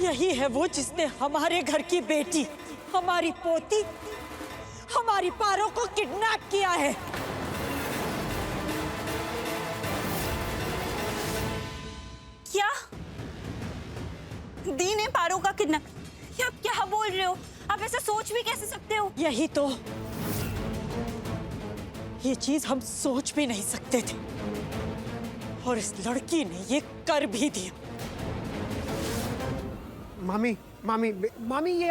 यही है वो जिसने हमारे घर की बेटी, हमारी पोती, हमारी पारो को किडनैप किया है। क्या? दी ने पारो का किडनैप? आप क्या बोल रहे हो? आप ऐसा सोच भी कैसे सकते हो? यही तो, ये चीज हम सोच भी नहीं सकते थे और इस लड़की ने ये कर भी दिया। मामी मामी मामी, ये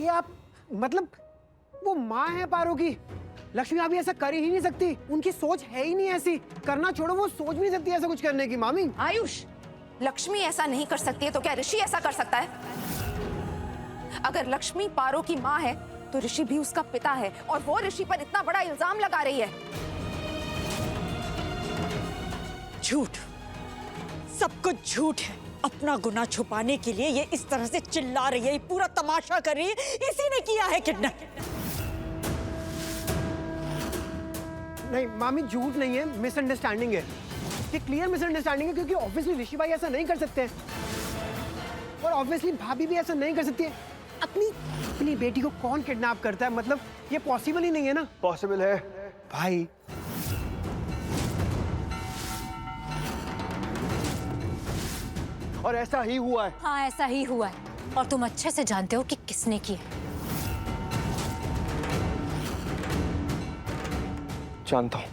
आप मतलब वो माँ है पारो की। लक्ष्मी अभी ऐसा कर ही नहीं सकती, उनकी सोच है ही नहीं ऐसी। करना छोड़ो, वो सोच भी नहीं सकती ऐसा कुछ करने की। मामी आयुष, लक्ष्मी ऐसा नहीं कर सकती है तो क्या ऋषि ऐसा कर सकता है? अगर लक्ष्मी पारो की माँ है तो ऋषि भी उसका पिता है और वो ऋषि पर इतना बड़ा इल्जाम लगा रही है। झूठ, सब कुछ झूठ है। अपना गुनाह छुपाने के लिए ये इस तरह से चिल्ला रही है, ये पूरा तमाशा कर रही है। इसी ने किया है किडनैप। नहीं मामी, झूठ नहीं है, मिसअंडरस्टैंडिंग है। ये क्लियर मिसअंडरस्टैंडिंग है क्योंकि ऑब्वियसली ऋषि भाई ऐसा नहीं कर सकते हैं और ऑब्वियसली भाभी भी ऐसा नहीं कर सकती है। अपनी बेटी को कौन किडनैप करता है? मतलब ये पॉसिबल ही नहीं है ना। पॉसिबल है भाई। और ऐसा ही हुआ है। हाँ, ऐसा ही हुआ है और तुम अच्छे से जानते हो कि किसने किया। जानता हूँ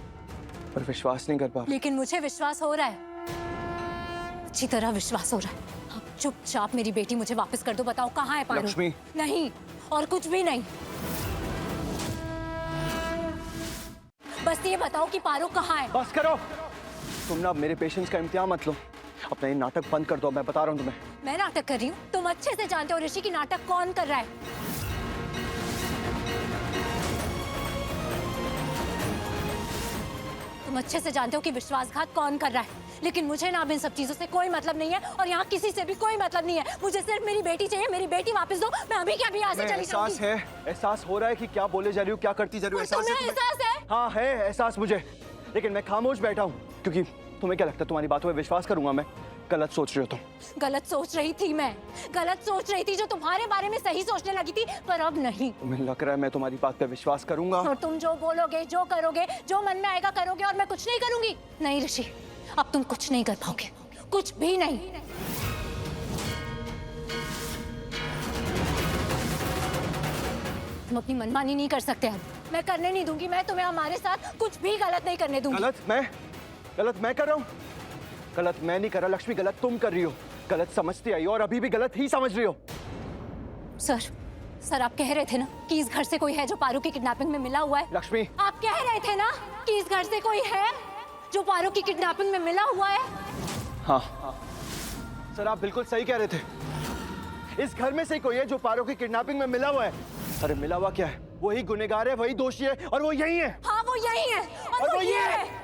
पर विश्वास नहीं कर पा। लेकिन मुझे विश्वास हो रहा है, अच्छी तरह विश्वास हो रहा है। अब चुपचाप मेरी बेटी मुझे वापस कर दो। बताओ कहाँ है पारो? लक्ष्मी। नहीं, और कुछ भी नहीं। बस ये बताओ कि पारो कहाँ है। बस करो, तुम ना अब मेरे पेशेंस का इम्तिहान मत लो। अपना ये नाटक बंद कर दो, मैं बता रहा हूँ तुम्हें। मैं नाटक कर रही हूँ? तुम अच्छे से जानते हो ऋषि की नाटक कौन कर रहा है। तुम अच्छे से जानते हो कि विश्वासघात कौन कर रहा है। लेकिन मुझे ना अब इन सब चीजों से कोई मतलब नहीं है और यहाँ किसी से भी कोई मतलब नहीं है। मुझे सिर्फ मेरी बेटी चाहिए। मेरी बेटी वापस दो। मैं अभी क्या भी यहाँ से चली जाऊंगी। एहसास है, एहसास हो रहा है कि क्या बोले जा रही हूँ, क्या करती जा रही हूँ। तुम्हें एहसास है? हाँ है एहसास मुझे, लेकिन मैं खामोश बैठा हूँ क्योंकि तुम्हें क्या लगता है तुम्हारी बातों में विश्वास करूंगा मैं? गलत सोच रही हो तुम। गलत सोच रही थी मैं, गलत सोच रही थी जो तुम्हारे बारे में सही सोचने लगी थी, पर अब नहीं। तुम्हें लग रहा है मैं तुम्हारी बात पे विश्वास करूंगा? और तुम जो बोलोगे, जो करोगे, जो मन में आएगा करोगे और मैं कुछ नहीं करूंगी। नहीं ऋषि, अब तुम कुछ नहीं कर पाओगे, कुछ भी नहीं। तुम अपनी मनमानी नहीं कर सकते। अब मैं करने नहीं दूंगी। मैं तुम्हें हमारे साथ कुछ भी गलत नहीं करने दूंगी। गलत मैं कर रहा हूँ? गलत मैं नहीं कर रहा लक्ष्मी, गलत तुम कर रही हो। गलत समझती आई हो और अभी भी गलत ही समझ रही हो। सर आप कह रहे थे ना कि इस घर से कोई है जो पारो की किडनैपिंग में मिला हुआ है। लक्ष्मी, आप कह रहे थे ना कि इस घर से कोई है जो पारो की किडनैपिंग में मिला हुआ है। हाँ सर, आप बिल्कुल सही कह रहे थे। इस घर में से कोई है जो पारो की किडनैपिंग में मिला हुआ है। अरे मिला हुआ क्या है? वही गुनहगार है, वही दोषी है और वो यही है। हाँ वो यही है और वो ये है।